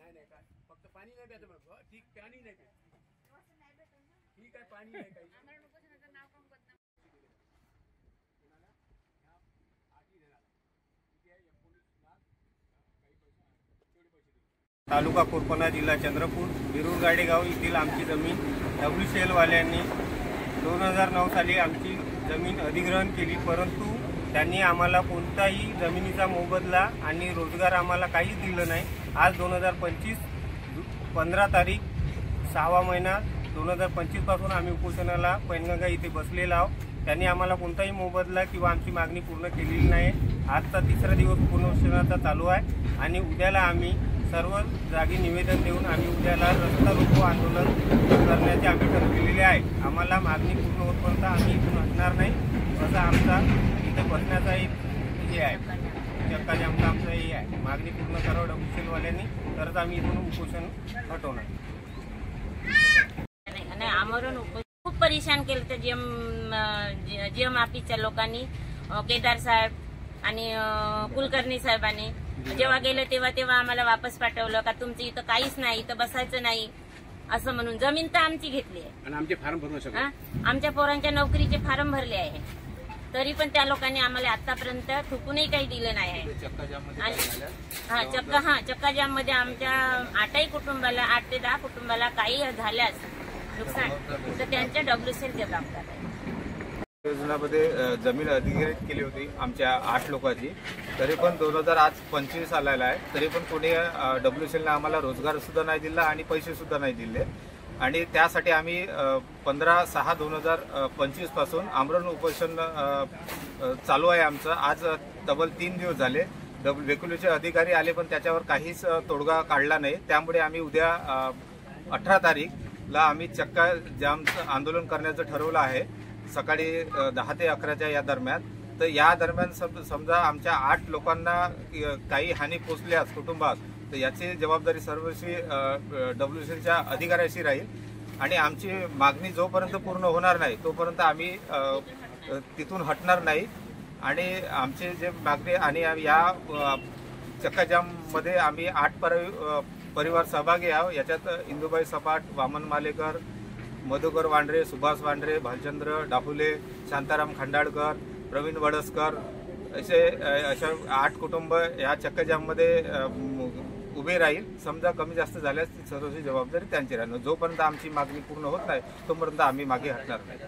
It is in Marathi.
नाही नाही काय फक्त पाणी नाही द्यायचं मग ठीक पाणी नाही काय ठीक आहे पाणी नाही काही तालुका कोरपणा जिल्हा चंद्रपूर बिरूर गाडेगाव येथील आमची जमीन WCL वाल्यांनी 2009 साली आमची जमीन अधिग्रहण केली, परंतु त्यांनी आम्हाला कोणताही जमिनीचा मोबदला आणि रोजगार आम्हाला काहीच दिलं नाही। आज 2025 15 तारीख 6वा महिना 2025 पासून आम्ही उपोषणाला पैनगंगा इथे बसलेलो आहोत। त्यांनी आम्हाला कोणताही मोबदला किंवा आमची मागणी पूर्ण केलेली नाही। आजचा तिसरा दिवस उपोषणाचा चालू आहे आणि उद्याला आम्ही सर्व जागी निवेदन देऊन आम्ही उद्याला रस्ता रोको आंदोलन करण्याचे आम्ही ठरवलेले आहे। आम्हाला मागणी पूर्ण होतपर्यंत आम्ही इथून हटणार नाही, असा आमचा इथे बसण्याचा एक हे आहे, चक्काजामचा आमचा हे आहे। मागणी पूर्ण करावं WCL वाल्यांनी, तरच आम्ही इथून उपोषण हटवणार। नाही आमरण खूप परेशान केलं तर जीएम ऑफिसच्या लोकांनी, केदार साहेब आणि कुलकर्णी साहेबांनी जेव्हा गेलं तेव्हा आम्हाला वापस पाठवलं का तुमचं इथं काहीच नाही, इथं बसायचं नाही असं म्हणून। जमीन तर आमची घेतली आहे आणि आमचे फार्म भरून सगळं आमच्या पोरांच्या नोकरीचे फार्म भरले आहे, तरी पण त्या लोकांनी आम्हाला आतापर्यंत थुकूनही काही दिलं नाही आहे। चक्काजाम मध्ये आमच्या 8 कुटुंबाला 8 ते 10 कुटुंबाला काही झाल्यास नुकसान तर त्यांच्या WCL जबाबदार आहे। योजनामध्ये जमीन अधिग्रहित केली होती आमच्या 8 लोकांची, तरी पण 2025 आलेला आहे, तरी पण कोणी WCLने आम्हाला रोजगार सुद्धा नाही दिला आणि पैसे सुद्धा नाही दिले। आणि त्यासाठी आम्ही 15/6/2025 पासून आमरण उपोषण चालू आहे आमचं। आज तब्बल 3 दिवस झाले। वेकुलीचे अधिकारी आले पण त्याच्यावर काहीच तोडगा काढला नाही, त्यामुळे आम्ही उद्या 18 तारीखला आम्ही चक्का जामचं आंदोलन करण्याचं ठरवलं आहे, सकाळी 10 ते 11च्या या दरम्यान। तर या दरम्यान समजा आमच्या 8 लोकांना काही हानी पोचल्यास कुटुंबात, तर याची जबाबदारी सर्वस्वी WCLच्या अधिकाऱ्याशी राहील आणि आमची मागणी जोपर्यंत पूर्ण होणार नाही तोपर्यंत आम्ही तिथून हटणार नाही। आणि आमचे जे मागणी आणि या चक्काजाममध्ये आम्ही 8 परिवार सहभागी आहोत। याच्यात इंदुबाई सपाट, वामन मालेकर, मधुकर वांड्रे, सुभाष वांड्रे, भालचंद्र डाहुले, शांताराम खंडाळकर, प्रवीण वडसकर अशा 8 कुटुंब या चक्काजाममध्ये उभे राहील। समजा कमी जास्त झाल्यास सर्वची जबाबदारी त्यांची राहणार। जोपर्यंत आमची मागणी पूर्ण होत नाही तोपर्यंत आम्ही मागे हटणार नाही।